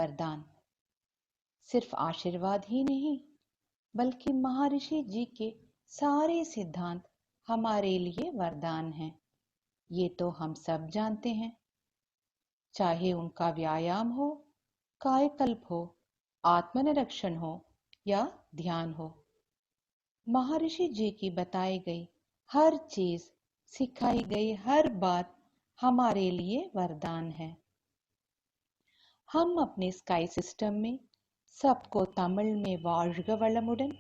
वरदान। सिर्फ आशीर्वाद ही नहीं, बल्कि महर्षि जी के सारे सिद्धांत हमारे लिए वरदान हैं। ये तो हम सब जानते हैं। चाहे उनका व्यायाम हो, कायकल्प हो, आत्मनिरीक्षण हो या ध्यान हो, महर्षि जी की बताई गई हर चीज, सिखाई गई हर बात हमारे लिए वरदान है। हम अपने स्काई सिस्टम में सबको तमिल में वार्ग वलमुडन,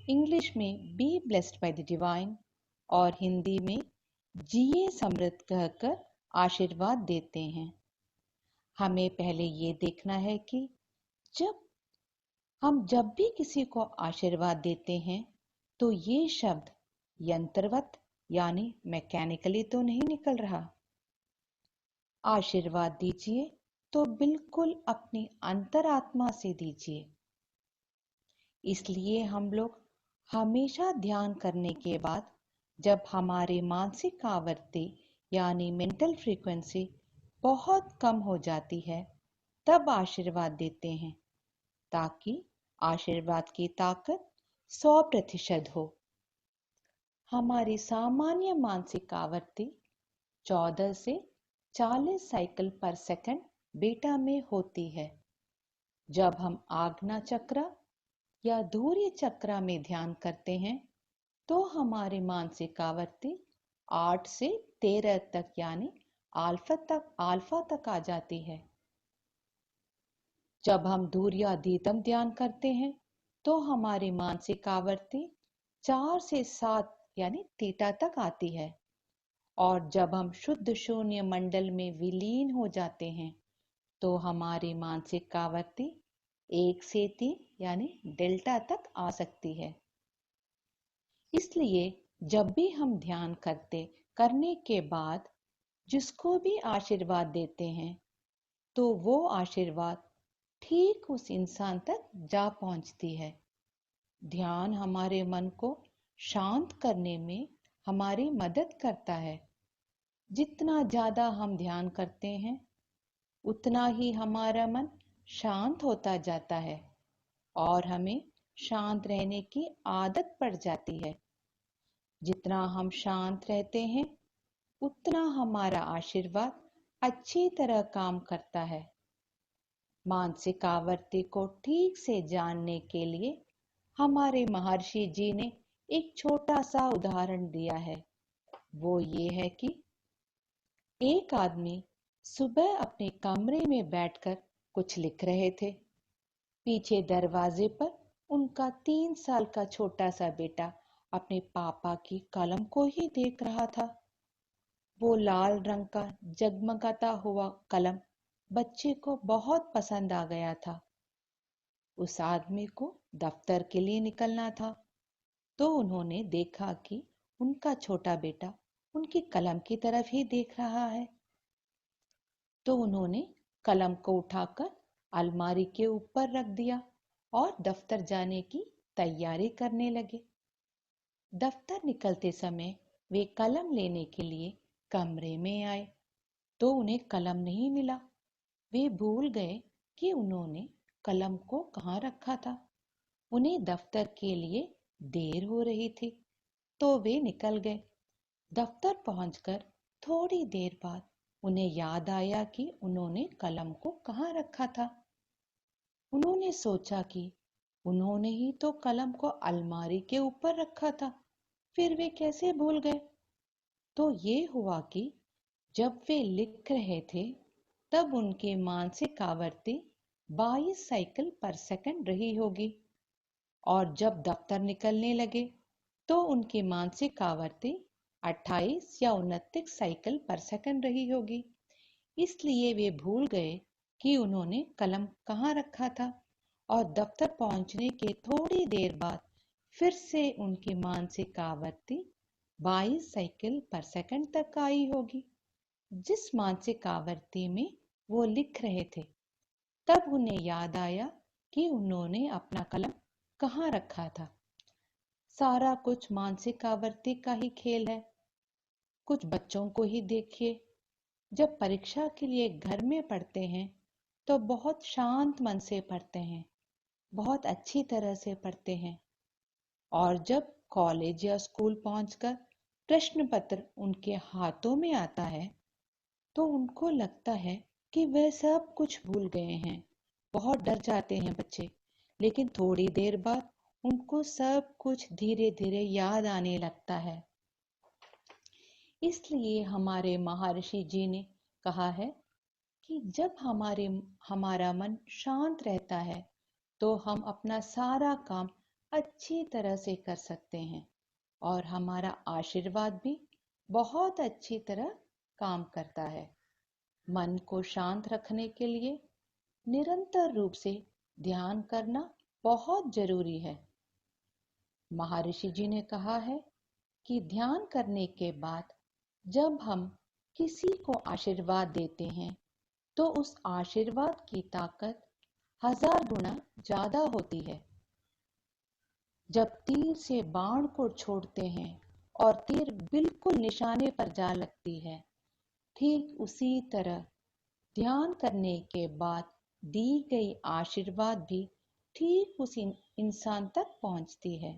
इंग्लिश में be blessed by the divine और हिंदी में जिए समृद्ध कहकर आशीर्वाद देते हैं। हमें पहले ये देखना है कि जब भी किसी को आशीर्वाद देते हैं तो ये शब्द यंत्रवत यानी मैकेनिकली तो नहीं निकल रहा। आशीर्वाद दीजिए तो बिल्कुल अपनी अंतरात्मा से दीजिए। इसलिए हम लोग हमेशा ध्यान करने के बाद जब हमारी मानसिक आवृत्ति यानी मेंटल फ्रीक्वेंसी बहुत कम हो जाती है तब आशीर्वाद देते हैं, ताकि आशीर्वाद की ताकत 100% हो। हमारी सामान्य मानसिक आवृत्ति 14 से 40 साइकिल पर सेकंड बीटा में होती है। जब हम आज्ञा चक्र या धैर्य चक्र में ध्यान करते हैं तो हमारी मानसिक आवृत्ति 8 से 13 तक यानी अल्फा तक आ जाती है। जब हम धैर्याधीतम ध्यान करते हैं तो हमारी मानसिक आवृत्ति 4 से 7 यानी थीटा तक आती है। और जब हम शुद्ध शून्य मंडल में विलीन हो जाते हैं तो हमारी मानसिक आवृत्ति 1 से 3 यानी डेल्टा तक आ सकती है। इसलिए जब भी हम ध्यान करने के बाद जिसको भी आशीर्वाद देते हैं तो वो आशीर्वाद ठीक उस इंसान तक जा पहुंचती है। ध्यान हमारे मन को शांत करने में हमारी मदद करता है। जितना ज्यादा हम ध्यान करते हैं उतना ही हमारा मन शांत होता जाता है और हमें शांत रहने की आदत पड़ जाती है। जितना हम शांत रहते हैं उतना हमारा आशीर्वाद अच्छी तरह काम करता है। मानसिक आवृत्ति को ठीक से जानने के लिए हमारे महर्षि जी ने एक छोटा सा उदाहरण दिया है। वो ये है कि एक आदमी सुबह अपने कमरे में बैठकर कुछ लिख रहे थे। पीछे दरवाजे पर उनका 3 साल का छोटा सा बेटा अपने पापा की कलम को ही देख रहा था। वो लाल रंग का जगमगाता हुआ कलम बच्चे को बहुत पसंद आ गया था। उस आदमी को दफ्तर के लिए निकलना था तो उन्होंने देखा कि उनका छोटा बेटा उनकी कलम की तरफ ही देख रहा है। तो उन्होंने कलम को उठाकर अलमारी के ऊपर रख दिया और दफ्तर जाने की तैयारी करने लगे। दफ्तर निकलते समय वे कलम लेने के लिए कमरे में आए तो उन्हें कलम नहीं मिला। वे भूल गए कि उन्होंने कलम को कहाँ रखा था। उन्हें दफ्तर के लिए देर हो रही थी तो वे निकल गए। दफ्तर पहुंचकर थोड़ी देर बाद उन्हें याद आया कि उन्होंने कलम को कहाँ रखा था। उन्होंने सोचा कि उन्होंने ही तो कलम को अलमारी के ऊपर रखा था, फिर वे कैसे भूल गए। तो ये हुआ कि जब वे लिख रहे थे तब उनकी मानसिक आवृत्ति 22 साइकिल पर सेकंड रही होगी और जब दफ्तर निकलने लगे तो उनकी मानसिक आवृत्ति 28 या 29 साइकिल पर सेकंड रही होगी। इसलिए वे भूल गए कि उन्होंने कलम कहाँ रखा था और दफ्तर पहुंचने के थोड़ी देर बाद फिर से उनकी मानसिक आवृत्ति 22 साइकिल पर सेकंड तक आई होगी। जिस मानसिक आवृत्ति में वो लिख रहे थे तब उन्हें याद आया कि उन्होंने अपना कलम कहाँ रखा था। सारा कुछ मानसिक आवृत्ति का ही खेल है। कुछ बच्चों को ही देखिए, जब परीक्षा के लिए घर में पढ़ते हैं तो बहुत शांत मन से पढ़ते हैं, बहुत अच्छी तरह से पढ़ते हैं। और जब कॉलेज या स्कूल पहुंचकर प्रश्न पत्र उनके हाथों में आता है तो उनको लगता है कि वह सब कुछ भूल गए हैं। बहुत डर जाते हैं बच्चे, लेकिन थोड़ी देर बाद उनको सब कुछ धीरे धीरे याद आने लगता है। इसलिए हमारे महर्षि जी ने कहा है कि जब हमारा मन शांत रहता है तो हम अपना सारा काम अच्छी तरह से कर सकते हैं और हमारा आशीर्वाद भी बहुत अच्छी तरह काम करता है। मन को शांत रखने के लिए निरंतर रूप से ध्यान करना बहुत जरूरी है। महर्षि जी ने कहा है कि ध्यान करने के बाद जब हम किसी को आशीर्वाद देते हैं तो उस आशीर्वाद की ताकत 1000 गुना ज्यादा होती है। जब तीर से बाण को छोड़ते हैं और तीर बिल्कुल निशाने पर जा लगती है, ठीक उसी तरह ध्यान करने के बाद दी गई आशीर्वाद भी ठीक उसी इंसान तक पहुंचती है।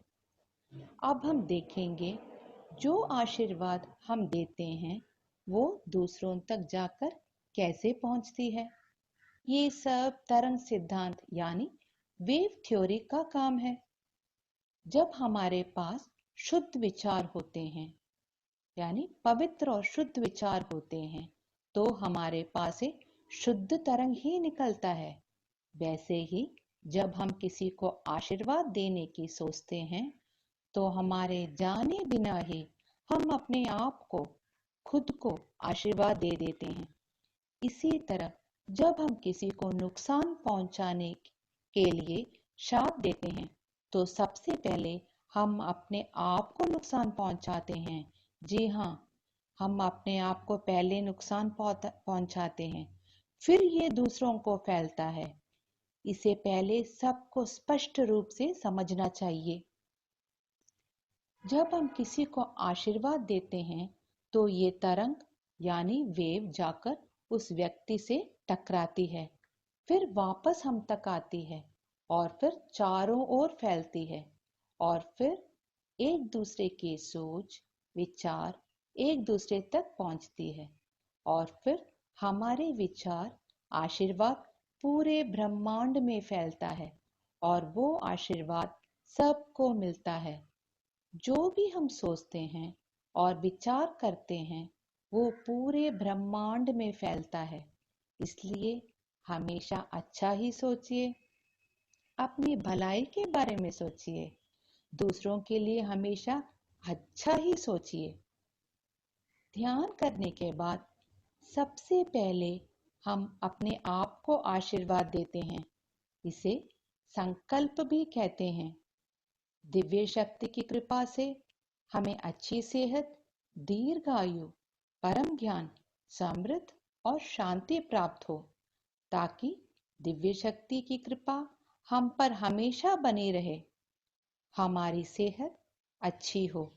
अब हम देखेंगे जो आशीर्वाद हम देते हैं वो दूसरों तक जाकर कैसे पहुंचती है। ये सब तरंग सिद्धांत यानी वेव थ्योरी का काम है। जब हमारे पास शुद्ध विचार होते हैं, यानी पवित्र और शुद्ध विचार होते हैं, तो हमारे पास एक शुद्ध तरंग ही निकलता है। वैसे ही जब हम किसी को आशीर्वाद देने की सोचते हैं तो हमारे जाने बिना ही हम अपने आप को, खुद को आशीर्वाद दे देते हैं। इसी तरह जब हम किसी को नुकसान पहुंचाने के लिए श्राप देते हैं तो सबसे पहले हम अपने आप को नुकसान पहुंचाते हैं। जी हाँ, हम अपने आप को पहले नुकसान पहुंचाते हैं, फिर ये दूसरों को फैलता है। इसे पहले सबको स्पष्ट रूप से समझना चाहिए। जब हम किसी को आशीर्वाद देते हैं तो ये तरंग यानी वेव जाकर उस व्यक्ति से टकराती है, फिर वापस हम तक आती है और फिर चारों ओर फैलती है और फिर एक दूसरे की सोच, विचार एक दूसरे तक पहुंचती है और फिर हमारे विचार, आशीर्वाद पूरे ब्रह्मांड में फैलता है और वो आशीर्वाद सबको मिलता है। जो भी हम सोचते हैं और विचार करते हैं वो पूरे ब्रह्मांड में फैलता है। इसलिए हमेशा अच्छा ही सोचिए, अपनी भलाई के बारे में सोचिए, दूसरों के लिए हमेशा अच्छा ही सोचिए। ध्यान करने के बाद सबसे पहले हम अपने आप को आशीर्वाद देते हैं। इसे संकल्प भी कहते हैं। दिव्य शक्ति की कृपा से हमें अच्छी सेहत, दीर्घायु, परम ज्ञान, समृद्ध और शांति प्राप्त हो, ताकि दिव्य शक्ति की कृपा हम पर हमेशा बनी रहे। हमारी सेहत अच्छी हो,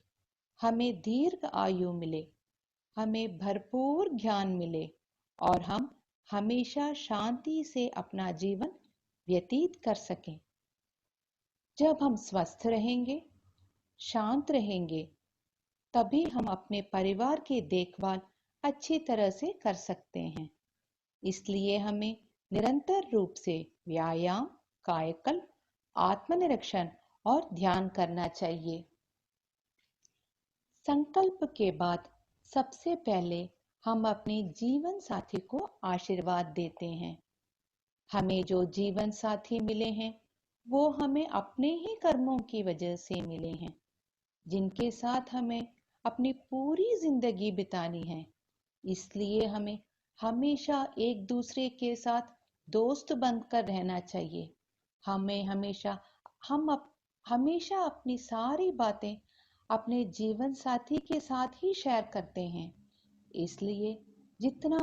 हमें दीर्घ आयु मिले, हमें भरपूर ज्ञान मिले और हम हमेशा शांति से अपना जीवन व्यतीत कर सकें। जब हम स्वस्थ रहेंगे, शांत रहेंगे, तभी हम अपने परिवार की देखभाल अच्छी तरह से कर सकते हैं। इसलिए हमें निरंतर रूप से व्यायाम, कायकल्प, आत्मनिरीक्षण और ध्यान करना चाहिए। संकल्प के बाद सबसे पहले हम अपने जीवन साथी को आशीर्वाद देते हैं। हमें जो जीवन साथी मिले हैं वो हमें अपने ही कर्मों की वजह से मिले हैं, जिनके साथ हमें अपनी पूरी जिंदगी बितानी है। इसलिए हमें हमेशा एक दूसरे के साथ दोस्त बनकर रहना चाहिए। हमें हमेशा हमेशा अपनी सारी बातें अपने जीवन साथी के साथ ही शेयर करते हैं। इसलिए जितना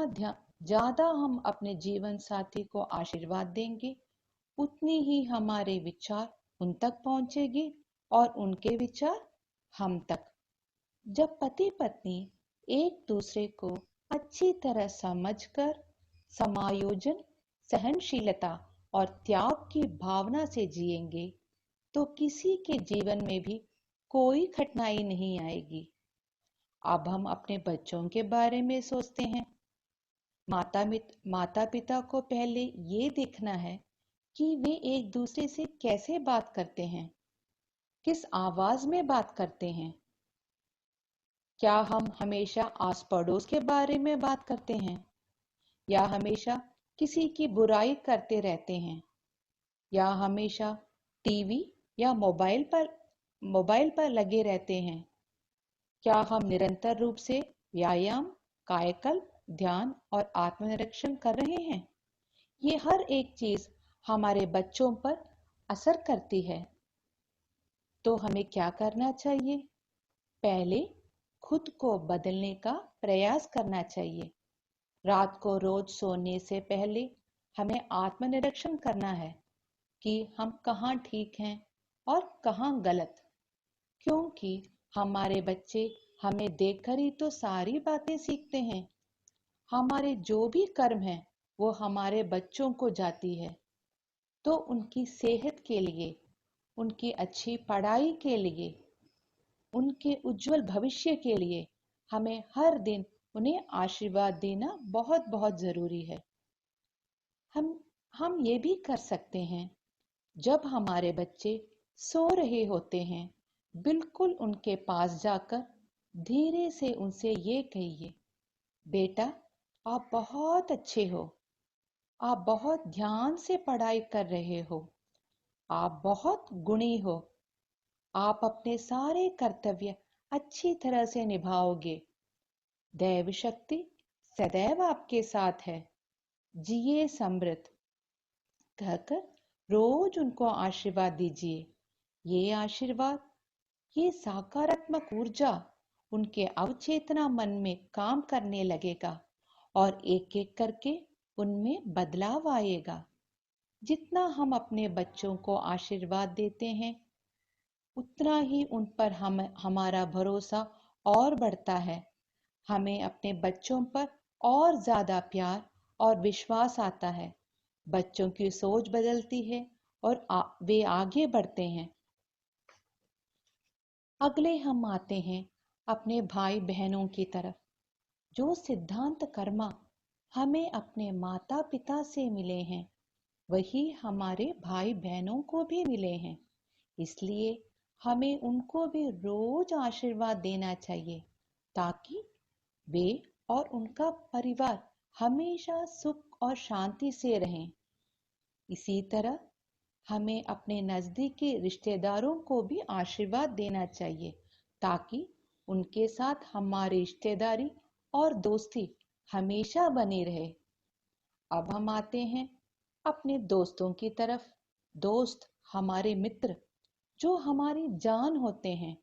ज्यादा हम अपने जीवन साथी को आशीर्वाद देंगे, उतनी ही हमारे विचार उन तक पहुंचेगी और उनके विचार हम तक। जब पति पत्नी एक दूसरे को अच्छी तरह समझकर समायोजन सहनशीलता और त्याग की भावना से जिएंगे तो किसी के जीवन में भी कोई कठिनाई नहीं आएगी। अब हम अपने बच्चों के बारे में सोचते हैं। माता पिता को पहले ये देखना है कि वे एक दूसरे से कैसे बात करते हैं, किस आवाज में बात करते हैं। क्या हम हमेशा आस पड़ोस के बारे में बात करते हैं या हमेशा किसी की बुराई करते रहते हैं, या हमेशा टीवी या मोबाइल पर लगे रहते हैं। क्या हम निरंतर रूप से व्यायाम, कायकल्प, ध्यान और आत्मनिरीक्षण कर रहे हैं? ये हर एक चीज हमारे बच्चों पर असर करती है। तो हमें क्या करना चाहिए? पहले खुद को बदलने का प्रयास करना चाहिए। रात को रोज सोने से पहले हमें आत्मनिरीक्षण करना है कि हम कहाँ ठीक हैं और कहाँ गलत। क्योंकि हमारे बच्चे हमें देखकर ही तो सारी बातें सीखते हैं। हमारे जो भी कर्म हैं वो हमारे बच्चों को जाती है। तो उनकी सेहत के लिए, उनकी अच्छी पढ़ाई के लिए, उनके उज्जवल भविष्य के लिए हमें हर दिन उन्हें आशीर्वाद देना बहुत बहुत जरूरी है। हम हम ये भी कर सकते हैं, जब हमारे बच्चे सो रहे होते हैं, बिल्कुल उनके पास जाकर धीरे से उनसे ये कहिए, बेटा आप बहुत अच्छे हो, आप बहुत ध्यान से पढ़ाई कर रहे हो, आप बहुत गुणी हो, आप अपने सारे कर्तव्य अच्छी तरह से निभाओगे, दैव शक्ति सदैव आपके साथ है, जिए समृद्ध कहकर रोज उनको आशीर्वाद दीजिए। ये आशीर्वाद, ये सकारात्मक ऊर्जा उनके अवचेतना मन में काम करने लगेगा और एक एक करके उनमें बदलाव आएगा। जितना हम अपने बच्चों को आशीर्वाद देते हैं, उतना ही उन पर हमारा भरोसा और बढ़ता है। हमें अपने बच्चों पर और ज्यादा प्यार और विश्वास आता है। बच्चों की सोच बदलती है और वे आगे बढ़ते हैं। अगले हम आते हैं अपने भाई बहनों की तरफ। जो सिद्धांत कर्मा हमें अपने माता पिता से मिले हैं, वही हमारे भाई बहनों को भी मिले हैं। इसलिए हमें उनको भी रोज आशीर्वाद देना चाहिए, ताकि वे और उनका परिवार हमेशा सुख और शांति से रहें। इसी तरह हमें अपने नजदीकी रिश्तेदारों को भी आशीर्वाद देना चाहिए, ताकि उनके साथ हमारी रिश्तेदारी और दोस्ती हमेशा बनी रहे। अब हम आते हैं अपने दोस्तों की तरफ। दोस्त हमारे मित्र, जो हमारी जान होते हैं।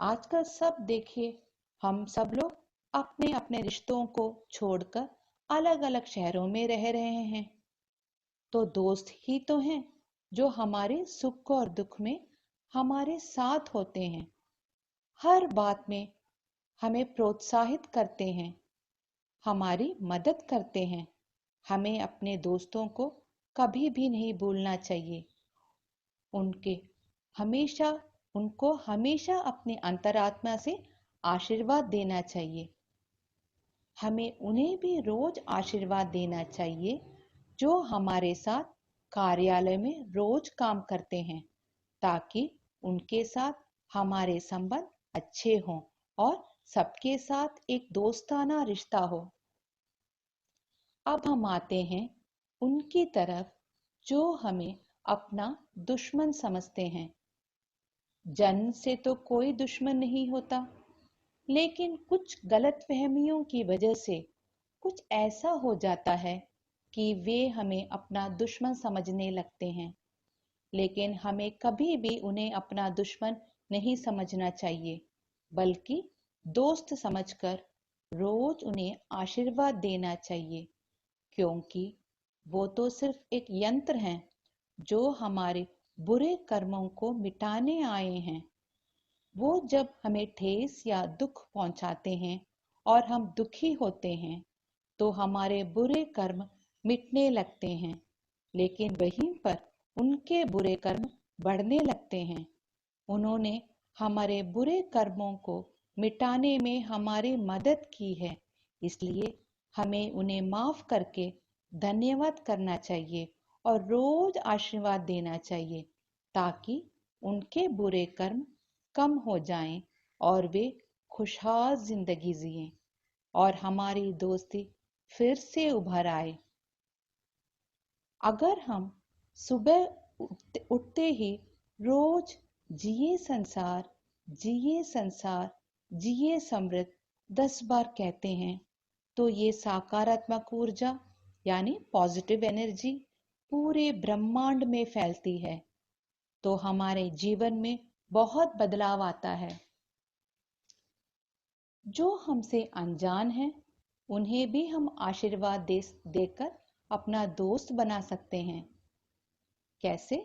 आजकल सब देखिए, हम सब लोग अपने अपने रिश्तों को छोड़कर अलग अलग शहरों में रह रहे हैं। तो दोस्त ही तो हैं जो हमारे सुख और दुख में हमारे साथ होते हैं। हर बात में हमें प्रोत्साहित करते हैं, हमारी मदद करते हैं। हमें अपने दोस्तों को कभी भी नहीं भूलना चाहिए। उनके हमेशा उनको हमेशा अपने अंतरात्मा से आशीर्वाद देना चाहिए। हमें उन्हें भी रोज आशीर्वाद देना चाहिए, जो हमारे साथ कार्यालय में रोज काम करते हैं, ताकि उनके साथ हमारे संबंध अच्छे हों और सबके साथ एक दोस्ताना रिश्ता हो। अब हम आते हैं उनकी तरफ जो हमें अपना दुश्मन समझते हैं। जन्म से तो कोई दुश्मन नहीं होता, लेकिन कुछ गलतफहमियों की वजह से कुछ ऐसा हो जाता है कि वे हमें अपना दुश्मन समझने लगते हैं। लेकिन हमें कभी भी उन्हें अपना दुश्मन नहीं समझना चाहिए, बल्कि दोस्त समझकर रोज उन्हें आशीर्वाद देना चाहिए, क्योंकि वो तो सिर्फ एक यंत्र हैं जो हमारे बुरे कर्मों को मिटाने आए हैं। वो जब हमें ठेस या दुख पहुंचाते हैं और हम दुखी होते हैं, तो हमारे बुरे कर्म मिटने लगते हैं, लेकिन वहीं पर उनके बुरे कर्म बढ़ने लगते हैं। उन्होंने हमारे बुरे कर्मों को मिटाने में हमारी मदद की है, इसलिए हमें उन्हें माफ करके धन्यवाद करना चाहिए और रोज आशीर्वाद देना चाहिए, ताकि उनके बुरे कर्म कम हो जाएं और वे खुशहाल जिंदगी जिएं और हमारी दोस्ती फिर से उभर आए। अगर हम सुबह उठते ही रोज जिए संसार, जिए संसार, जिए समृद्ध 10 बार कहते हैं, तो ये सकारात्मक ऊर्जा यानी पॉजिटिव एनर्जी पूरे ब्रह्मांड में फैलती है, तो हमारे जीवन में बहुत बदलाव आता है। जो हमसे अनजान हैं, उन्हें भी हम आशीर्वाद देकर अपना दोस्त बना सकते हैं। कैसे?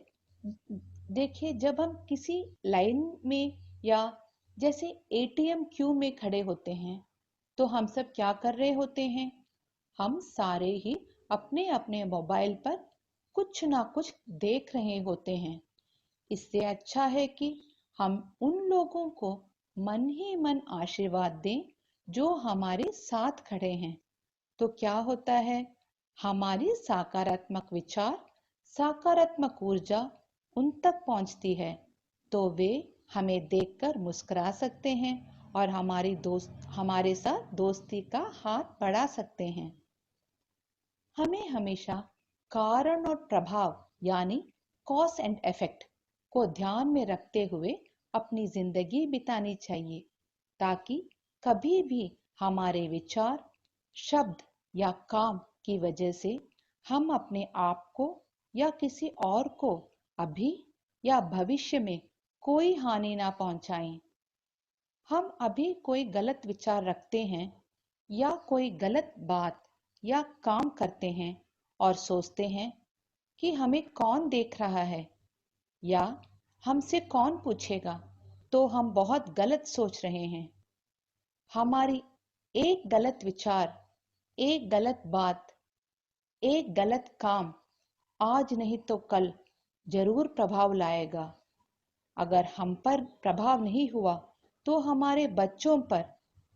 देखिए, जब हम किसी लाइन में या जैसे एटीएम क्यू में खड़े होते हैं, तो हम सब क्या कर रहे होते हैं? हम सारे ही अपने अपने मोबाइल पर कुछ ना कुछ देख रहे होते हैं। इससे अच्छा है कि हम उन लोगों को मन ही मन आशीर्वाद दें जो हमारे साथ खड़े हैं। तो क्या होता है? हमारी सकारात्मक विचार, सकारात्मक ऊर्जा उन तक पहुंचती है, तो वे हमें देखकर मुस्कुरा सकते हैं और हमारे साथ दोस्ती का हाथ बढ़ा सकते हैं। हमें हमेशा कारण और प्रभाव यानी कॉज एंड इफेक्ट को ध्यान में रखते हुए अपनी जिंदगी बितानी चाहिए, ताकि कभी भी हमारे विचार, शब्द या काम की वजह से हम अपने आप को या किसी और को अभी या भविष्य में कोई हानि ना पहुंचाएं। हम अभी कोई गलत विचार रखते हैं या कोई गलत बात या काम करते हैं और सोचते हैं कि हमें कौन देख रहा है या हमसे कौन पूछेगा, तो हम बहुत गलत सोच रहे हैं। हमारी एक गलत विचार, एक गलत बात, एक गलत काम आज नहीं तो कल जरूर प्रभाव लाएगा। अगर हम पर प्रभाव नहीं हुआ तो हमारे बच्चों पर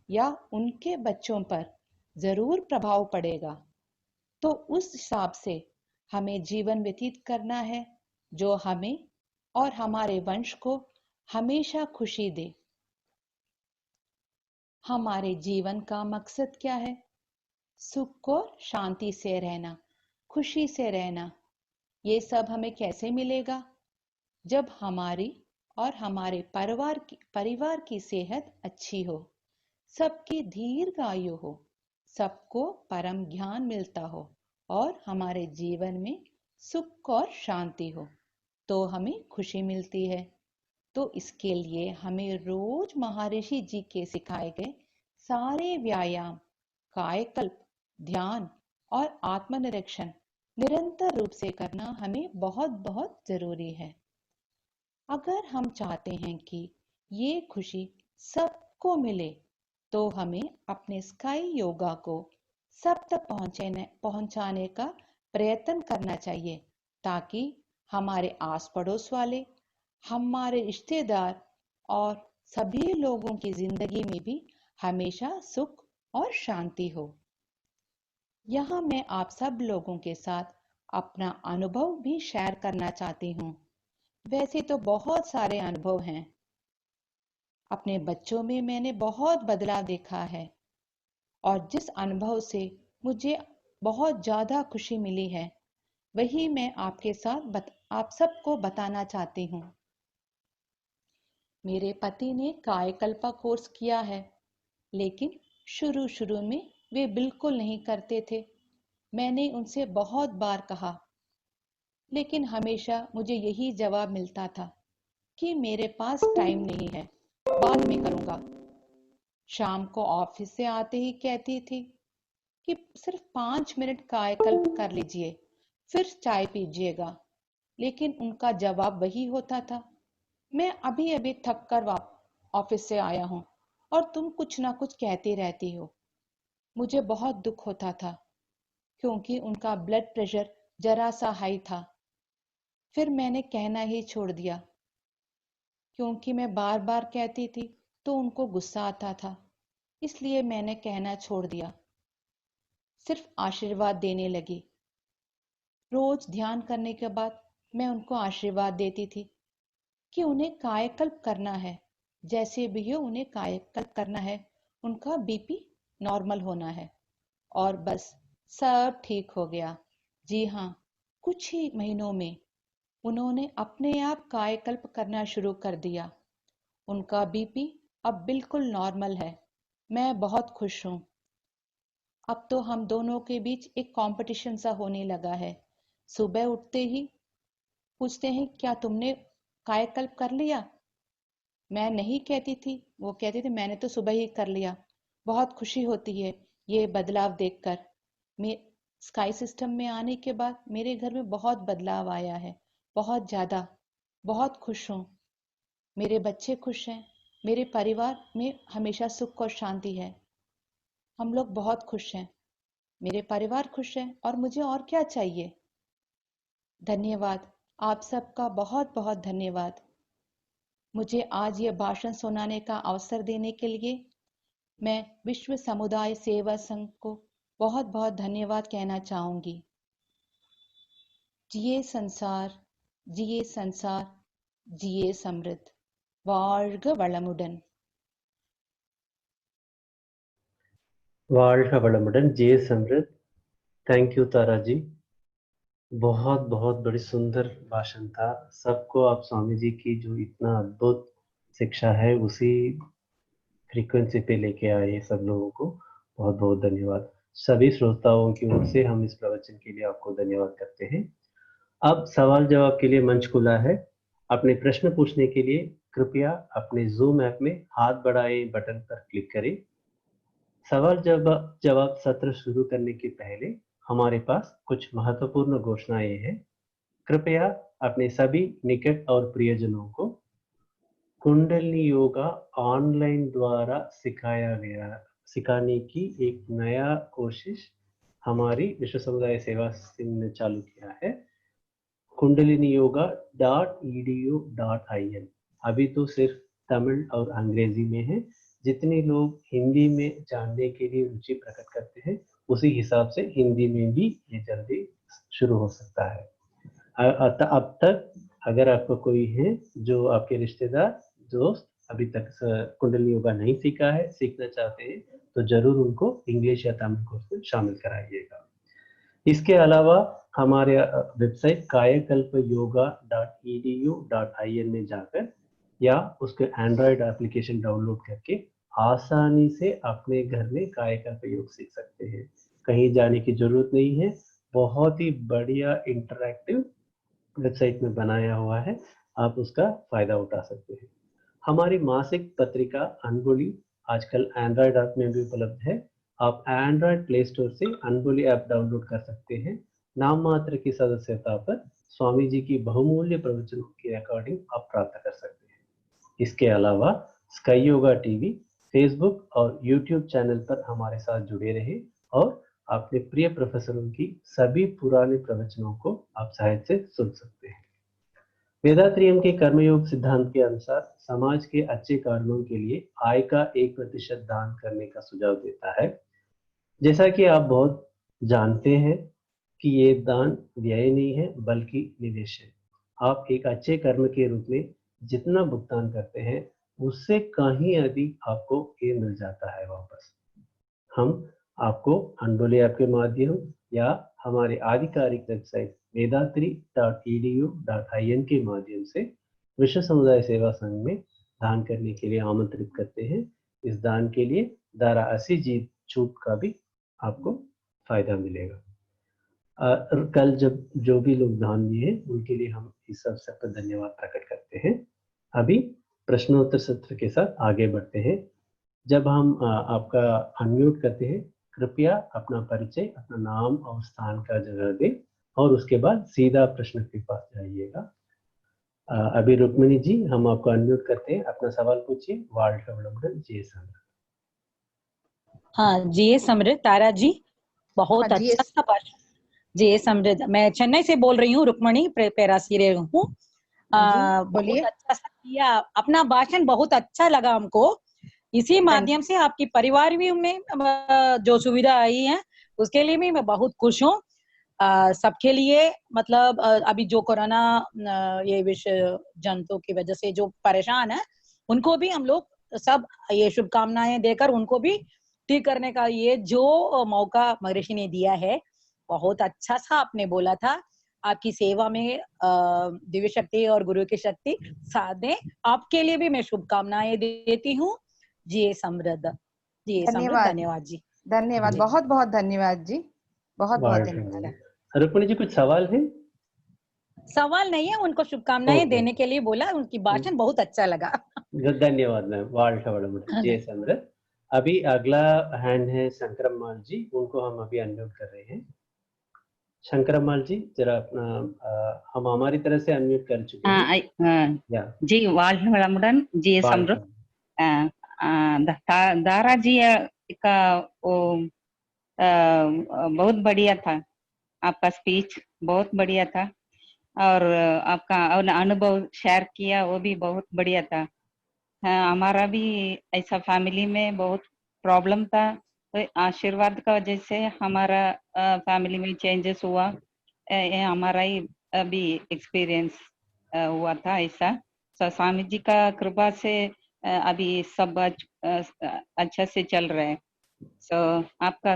या उनके बच्चों पर जरूर प्रभाव पड़ेगा। तो उस हिसाब से हमें जीवन व्यतीत करना है जो हमें और हमारे वंश को हमेशा खुशी दे। हमारे जीवन का मकसद क्या है? सुख और शांति से रहना, खुशी से रहना। ये सब हमें कैसे मिलेगा? जब हमारी और हमारे परिवार की सेहत अच्छी हो, सबकी दीर्घ आयु हो, सबको परम ज्ञान मिलता हो और हमारे जीवन में सुख और शांति हो, तो हमें खुशी मिलती है। तो इसके लिए हमें रोज महर्षि जी के सिखाए गए सारे व्यायाम, कायकल्प, ध्यान और आत्मनिरीक्षण निरंतर रूप से करना हमें बहुत बहुत जरूरी है। अगर हम चाहते हैं कि ये खुशी सबको मिले, तो हमें अपने स्काई योगा को सब तक पहुंचाने का प्रयत्न करना चाहिए, ताकि हमारे आस पड़ोस वाले, हमारे रिश्तेदार और सभी लोगों की जिंदगी में भी हमेशा सुख और शांति हो। यहाँ मैं आप सब लोगों के साथ अपना अनुभव भी शेयर करना चाहती हूँ। वैसे तो बहुत सारे अनुभव हैं। अपने बच्चों में मैंने बहुत बदलाव देखा है और जिस अनुभव से मुझे बहुत ज्यादा खुशी मिली है, वही मैं आपके साथ आप सबको बताना चाहती हूँ। मेरे पति ने कायकल्प कोर्स किया है, लेकिन शुरू शुरू में वे बिल्कुल नहीं करते थे। मैंने उनसे बहुत बार कहा, लेकिन हमेशा मुझे यही जवाब मिलता था कि मेरे पास टाइम नहीं है, बाद में करूंगा। शाम को ऑफिस से आते ही कहती थी कि सिर्फ 5 मिनट कायकल्प कर लीजिए, फिर चाय पीजिएगा। लेकिन उनका जवाब वही होता था, मैं अभी अभी थक कर ऑफिस से आया हूं और तुम कुछ ना कुछ कहती रहती हो। मुझे बहुत दुख होता था। क्योंकि उनका ब्लड प्रेशर जरा सा हाई था। फिर मैंने कहना ही छोड़ दिया, क्योंकि मैं बार बार कहती थी तो उनको गुस्सा आता था, इसलिए मैंने कहना छोड़ दिया। सिर्फ आशीर्वाद देने लगी। रोज ध्यान करने के बाद मैं उनको आशीर्वाद देती थी कि उन्हें कायाकल्प करना है, जैसे भी हो उन्हें कायाकल्प करना है, उनका बीपी नॉर्मल होना है और बस सब ठीक हो गया। जी हाँ, कुछ ही महीनों में उन्होंने अपने आप कायाकल्प करना शुरू कर दिया। उनका बीपी अब बिल्कुल नॉर्मल है। मैं बहुत खुश हूँ। अब तो हम दोनों के बीच एक कंपटीशन सा होने लगा है। सुबह उठते ही पूछते हैं, क्या तुमने कायाकल्प कर लिया? मैं नहीं कहती थी, वो कहती थी मैंने तो सुबह ही कर लिया। बहुत खुशी होती है ये बदलाव देखकर। मैं स्काई सिस्टम में आने के बाद मेरे घर में बहुत बदलाव आया है, बहुत ज्यादा। बहुत खुश हूँ। मेरे बच्चे खुश हैं। मेरे परिवार में हमेशा सुख और शांति है। हम लोग बहुत खुश हैं। मेरे परिवार खुश है और मुझे और क्या चाहिए। धन्यवाद। आप सबका बहुत बहुत धन्यवाद। मुझे आज ये भाषण सुनाने का अवसर देने के लिए मैं विश्व समुदाय सेवा संघ को बहुत बहुत धन्यवाद कहना चाहूंगी। जिए संसार, जिए संसार, जिए समृद्ध, வாழ்க வளமுடன்। வாழ்க வளமுடன், जय समृद्ध। थैंक यू तारा जी, बहुत बहुत बड़ी सुंदर भाषण था। सबको आप स्वामी जी की जो इतना अद्भुत शिक्षा है उसी फ्रीक्वेंसी पे लेके आए सब लोगों को। बहुत बहुत धन्यवाद। सभी श्रोताओं की ओर से हम इस प्रवचन के लिए आपको धन्यवाद करते हैं। अब सवाल जवाब के लिए मंच खुला है। अपने प्रश्न पूछने के लिए कृपया अपने जूम ऐप में हाथ बढ़ाए बटन पर क्लिक करें। सवाल जवाब सत्र शुरू करने के पहले हमारे पास कुछ महत्वपूर्ण घोषणाएं हैं। कृपया अपने सभी निकट और प्रियजनों को कुंडलिनी योगा ऑनलाइन द्वारा सिखाने की एक नया कोशिश हमारी विश्व समुदाय सेवा संघ ने चालू किया है। kundaliniyoga.edu.in। अभी तो सिर्फ तमिल और अंग्रेजी में है। जितने लोग हिंदी में जानने के लिए रुचि प्रकट करते हैं उसी हिसाब से हिंदी में भी ये जल्दी शुरू हो सकता है। अब तक अगर आपको कोई है जो आपके रिश्तेदार दोस्त अभी तक कुंडलिनी योगा नहीं सीखा है, सीखना चाहते हैं, तो जरूर उनको इंग्लिश या तमिल कोर्स में शामिल कराइएगा। इसके अलावा हमारे वेबसाइट कायाकल्पयोगा.edu.in में जाकर या उसके एंड्रॉयड एप्लीकेशन डाउनलोड करके आसानी से अपने घर में कायाकल्प योग सीख सकते हैं। कहीं जाने की जरूरत नहीं है। बहुत ही बढ़िया इंटरैक्टिव वेबसाइट में बनाया हुआ है, आप उसका फायदा उठा सकते हैं। हमारी मासिक पत्रिका अनबोली आजकल एंड्रॉयड ऐप में भी उपलब्ध है। आप एंड्रॉयड प्ले स्टोर से अनबोली ऐप डाउनलोड कर सकते हैं। नाम मात्र की सदस्यता पर स्वामी जी की बहुमूल्य प्रवचनों की रिकॉर्डिंग आप प्राप्त कर सकते हैं। इसके अलावा स्काई योगा टीवी, फेसबुक और यूट्यूब चैनल पर हमारे साथ जुड़े रहे और अपने प्रिय प्रोफेसरों की सभी पुराने प्रवचनों को आप सहज से सुन सकते हैं। वेदात्रियम के कर्मयोग सिद्धांत के अनुसार समाज के अच्छे कारणों के लिए आय का 1% दान करने का सुझाव देता है। जैसा कि आप बहुत जानते हैं कि ये दान व्यय नहीं है बल्कि निवेश है। आप एक अच्छे कर्म के रूप में जितना भुगतान करते हैं उससे कहीं अधिक आपको ये मिल जाता है वापस। हम आपको अनबोली ऐप के माध्यम या हमारे आधिकारिक वेबसाइट vedatri.edu.in के माध्यम से विश्व समुदाय सेवा संघ में दान करने के लिए आमंत्रित करते हैं। इस दान के लिए धारा 80 जी छूट का भी आपको फायदा मिलेगा। कल जब जो भी लोग दान दिए उनके लिए हम इस अवसर पर धन्यवाद प्रकट करते हैं। अभी प्रश्नोत्तर सत्र के साथ आगे बढ़ते हैं। जब हम आपका अनम्यूट करते हैं, कृपया अपना परिचय, अपना नाम और स्थान का जगह दें और उसके बाद सीधा प्रश्न के पास जाइएगा। अभी रुक्मिणी जी, हम आपको अनम्यूट करते हैं, अपना सवाल पूछिए। வாழ்க வளமுடன், जय समृद्ध। हाँ, जय समृद्ध तारा जी। बहुत जी अच्छा था भाषण। जी समृद्ध, मैं चेन्नई से बोल रही हूँ, रुक्मणी पेरासिरे हूँ। बहुत बोलिए। अच्छा सा किया, अपना भाषण बहुत अच्छा लगा हमको। इसी माध्यम से आपकी परिवार भी में जो सुविधा आई है उसके लिए भी मैं बहुत खुश हूँ। सबके लिए मतलब अभी जो कोरोना ये विषय जंतु की वजह से जो परेशान है उनको भी हम लोग सब ये शुभकामनाएं देकर उनको भी ठीक करने का ये जो मौका महर्षि ने दिया है, बहुत अच्छा सा आपने बोला था। आपकी सेवा में दिव्य शक्ति और गुरु की शक्ति साथ दें। आपके लिए भी मैं शुभकामनाएं देती हूँ। जी समृद्ध, जी समृद्ध, धन्यवाद जी। धन्यवाद, बहुत बहुत धन्यवाद जी, बहुत बहुत धन्यवाद। रुक्मिणी जी कुछ सवाल है? सवाल नहीं है, उनको शुभकामनाएं देने के लिए बोला, उनकी भाषण बहुत अच्छा लगा। धन्यवाद मैम, जय समृद्ध। अभी अगला हैंड है शंकरम्माल जी, उनको हम अभी अनम्यूट कर रहे हैं। शंकरम्माल जी जरा अपना हम हमारी तरह से अनम्यूट कर चुके हैं। जी வாழ்க வளமுடன்। जी समृद्ध। दारा जी का वो बहुत बढ़िया था, आपका स्पीच बहुत बढ़िया था और आपका अनुभव शेयर किया वो भी बहुत बढ़िया था। हमारा भी ऐसा फैमिली में बहुत प्रॉब्लम था, तो आशीर्वाद का वजह से हमारा फैमिली में चेंजेस हुआ। ये हमारा ही अभी एक्सपीरियंस हुआ था ऐसा। तो स्वामी जी का कृपा से अभी सब अच्छा से चल रहा है। सो आपका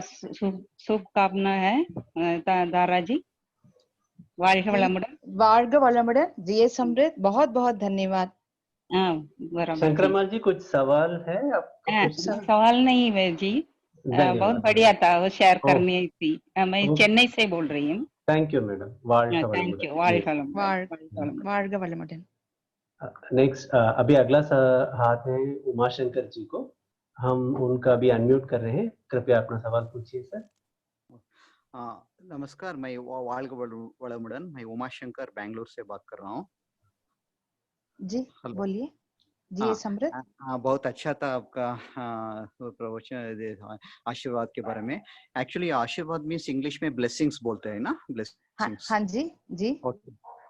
शुभकामना है दारा जी। வாழ்க வளமுடன்। வாழ்க வளமுடன், जी समृद्ध, बहुत बहुत धन्यवाद। शंकरम्माल जी कुछ सवाल है आपको? सवाल नहीं है जी, बहुत बढ़िया था, वो शेयर करनी थी। मैं चेन्नई से बोल रही हूँ। Thank you madam. Thank you. வாழ்க வளமுடன்। नेक्स्ट अभी अगला हाथ है उमाशंकर जी को, हम उनका भी अनम्यूट कर रहे हैं। कृपया अपना सवाल पूछिए सर। नमस्कार, मैं வாழ்க வளமுடன், मैं उमाशंकर बैंगलोर से बात कर रहा हूँ। जी बोलिए। जी समृद्ध। बहुत अच्छा था आपका प्रवचन आशीर्वाद के बारे में। एक्चुअली आशीर्वाद मीन्स इंग्लिश में ब्लेसिंग्स बोलते हैं ना, ब्लेसिंग्स। हाँ जी जी।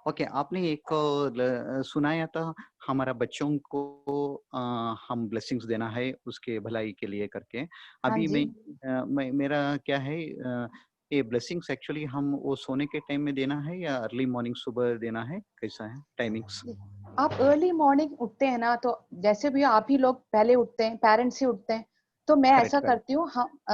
ओके, आपने एक सुनाया था हमारा बच्चों को हम ब्लेसिंग्स देना है उसके भलाई के लिए करके। अभी मैं मेरा क्या है, ये ब्लेसिंग्स एक्चुअली हम वो सोने के टाइम में देना है या अर्ली मॉर्निंग सुबह देना है, कैसा है टाइमिंग्स? आप अर्ली मॉर्निंग उठते हैं ना, तो जैसे भी आप ही लोग पहले उठते हैं, पेरेंट्स ही उठते हैं, तो मैं ऐसा करती हूँ,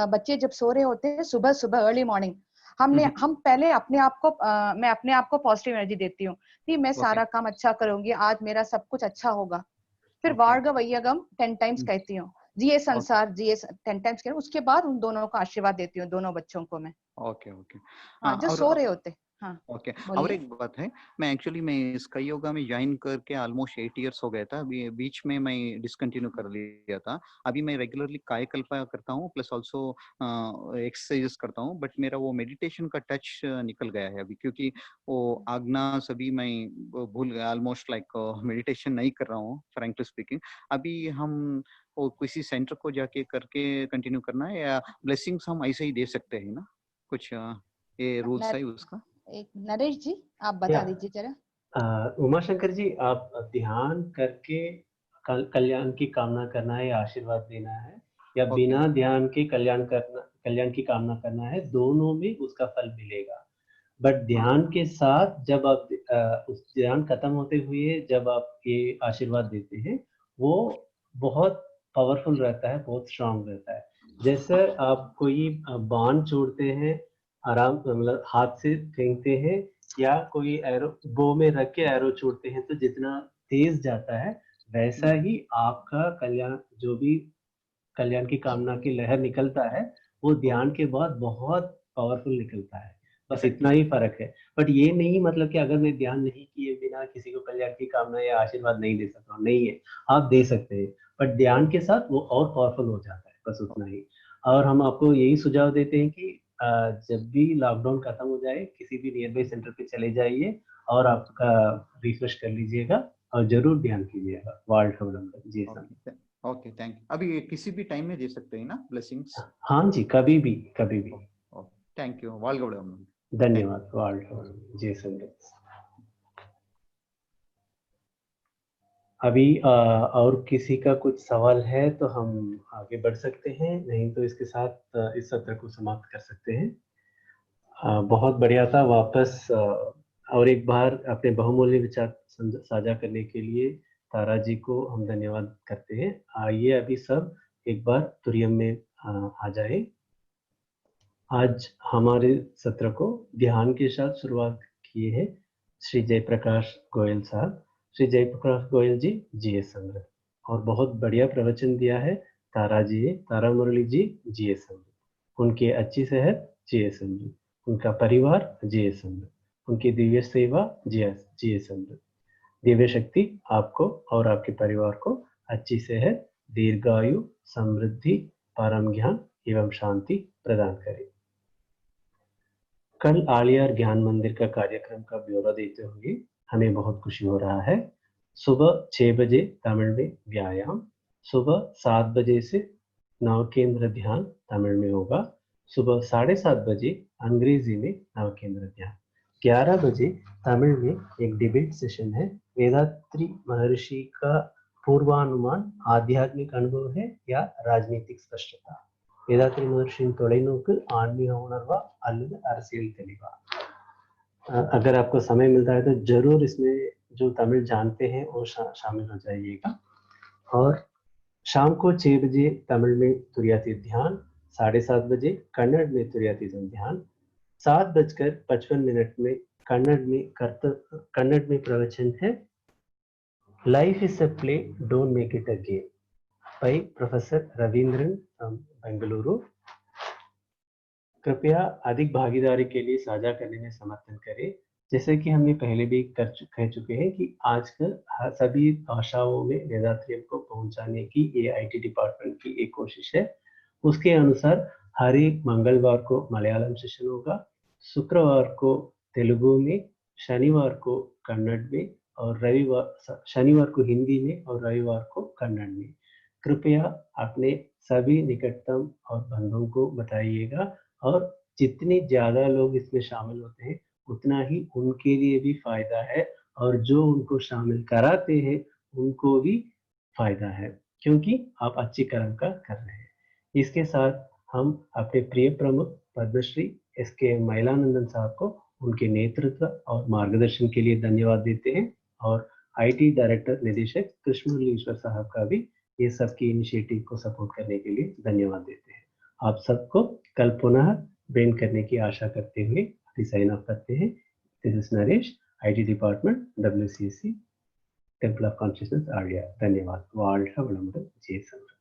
बच्चे जब सो रहे होते हैं सुबह सुबह अर्ली मॉर्निंग हम पहले अपने आप को मैं अपने आप को पॉजिटिव एनर्जी देती हूँ कि मैं सारा काम अच्छा करूंगी, आज मेरा सब कुछ अच्छा होगा। फिर वार्ग वैयगम 10 टाइम्स कहती हूँ, जिये संसार जिये 10 टाइम्स कहती हूँ। उसके बाद उन दोनों का आशीर्वाद देती हूँ, दोनों बच्चों को मैं। Okay okay. हाँ, जो सो रहे होते। हाँ ओके। और एक बात है, मैं एक्चुअली मैं स्काई योगा में ज्वाइन करके ऑलमोस्ट 8 इयर्स हो गया था। बीच में मैं डिसकंटिन्यू कर लिया था। अभी मैं रेगुलरली कायकल्प करता हूँ, प्लस ऑल्सो एक्सरसाइजेस करता हूँ, बट मेरा वो मेडिटेशन का टच निकल गया है अभी, क्योंकि वो आज्ञा सभी मैं भूल गया, ऑलमोस्ट लाइक मेडिटेशन नहीं कर रहा हूँ फ्रैंकली स्पीकिंग। अभी हम वो किसी सेंटर को जाके करके कंटिन्यू करना है या ब्लेसिंग्स हम ऐसे ही दे सकते हैं ना? कुछ ये रूल्स है उसका? एक नरेश जी आप बता दीजिए जरा। उमाशंकर जी, आप ध्यान करके कल्याण की कामना करना है या आशीर्वाद देना है, या बिना ध्यान के कल्याण की कामना करना है, दोनों में उसका फल मिलेगा। बट ध्यान के साथ जब आप उस ध्यान खत्म होते हुए जब आप ये आशीर्वाद देते हैं, वो बहुत पावरफुल रहता है, बहुत स्ट्रांग रहता है। जैसे आप कोई बाण छोड़ते हैं, आराम मतलब हाथ से फेंकते हैं, या कोई एरो बो में रख के एरो छोड़ते हैं, तो जितना तेज जाता है वैसा ही आपका कल्याण, जो भी कल्याण की कामना की लहर निकलता है, वो ध्यान के बाद बहुत पावरफुल निकलता है। बस इतना ही फर्क है। बट ये नहीं मतलब कि अगर मैं ध्यान नहीं किए बिना किसी को कल्याण की कामना या आशीर्वाद नहीं दे सकता हूँ, नहीं है, आप दे सकते हैं, बट ध्यान के साथ वो और पावरफुल हो जाता है, बस उतना ही। और हम आपको यही सुझाव देते हैं कि जब भी लॉकडाउन खत्म हो जाए, किसी भी नियर बाई सेंटर पे चले जाइए और आपका रिफ्रेश कर लीजिएगा और जरूर ध्यान कीजिएगा। वर्ल्ड जी सर। Okay, thank you. अभी किसी भी टाइम में दे सकते हैं ना ब्लेसिंग्स? हाँ जी, कभी भी, कभी भी। थैंक यू வாழ்க வளமுடன் धन्यवाद जय समृद्ध। अभी और किसी का कुछ सवाल है तो हम आगे बढ़ सकते हैं, नहीं तो इसके साथ इस सत्र को समाप्त कर सकते हैं। बहुत बढ़िया था। वापस और एक बार अपने बहुमूल्य विचार साझा करने के लिए तारा जी को हम धन्यवाद करते हैं। आइए अभी सब एक बार तुरियम में आ जाए। आज हमारे सत्र को ध्यान के साथ शुरुआत किए हैं श्री जयप्रकाश गोयल साहब। श्री जयप्रकाश गोयल जी जीएस समृद्ध, और बहुत बढ़िया प्रवचन दिया है तारा मुरली जी जीएस समृद्ध। उनके अच्छी सेहत जीएस समृद्ध, उनका परिवार जीएस समृद्ध, उनकी दिव्य सेवा जीएस समृद्ध। दिव्य शक्ति आपको और आपके परिवार को अच्छी सेहत, दीर्घायु, समृद्धि, परम ज्ञान एवं शांति प्रदान करे। कल आलियार ज्ञान मंदिर का कार्यक्रम का ब्यौरा देते हुए हमें बहुत खुशी हो रहा है। सुबह 6 बजे तमिल में व्यायाम, सुबह 7 बजे से नवकेंद्र ध्यान तमिल में होगा, सुबह 7:30 बजे अंग्रेजी में नवकेंद्र ध्यान, 11 बजे तमिल में एक डिबेट सेशन है। वेदात्री महर्षि का पूर्वानुमान आध्यात्मिक अनुभव है या राजनीतिक स्पष्टता, வேதாத்ரி महर्षिயின் தொலைநோக்கு ஆன்மீக உணர்வா அல்லது அரசியல் தெளிவா। अगर आपको समय मिलता है तो जरूर इसमें जो तमिल जानते हैं वो शामिल हो जाइएगा। और शाम को 6 बजे तमिल में तुरियातीत ध्यान, 7:30 बजे कन्नड़ में तुरियातीत ध्यान, 7:55 में कन्नड़ में प्रवचन है life is a play don't make it a game by professor Ravindran Bengaluru. कृपया अधिक भागीदारी के लिए साझा करने में समर्थन करें। जैसे कि हमने पहले भी कह चुके हैं कि आजकल सभी भाषाओं में वेदात्रियम को पहुंचाने की AIT डिपार्टमेंट की एक कोशिश है। उसके अनुसार हर एक मंगलवार को मलयालम सेशन होगा, शुक्रवार को तेलुगु में, शनिवार को कन्नड़ में और शनिवार को हिंदी में और रविवार को कन्नड़ में। कृपया अपने सभी निकटतम और बंधुओं को बताइएगा, और जितने ज्यादा लोग इसमें शामिल होते हैं उतना ही उनके लिए भी फायदा है, और जो उनको शामिल कराते हैं उनको भी फायदा है, क्योंकि आप अच्छी कर्म का कर रहे हैं। इसके साथ हम अपने प्रिय प्रमुख पद्मश्री SK महिलानंदन साहब को उनके नेतृत्व और मार्गदर्शन के लिए धन्यवाद देते हैं, और IT डायरेक्टर निदेशक कृष्णमुरली ईश्वर साहब का भी ये सबकी इनिशिएटिव को सपोर्ट करने के लिए धन्यवाद देते हैं। आप सबको कल पुनः भेंट करने की आशा करते हुए साइन ऑफ करते हैं। This is Naresh, IT department, WCC, temple of consciousness, Alia. धन्यवाद। வாழ்க வளமுடன்। जय समृद्ध।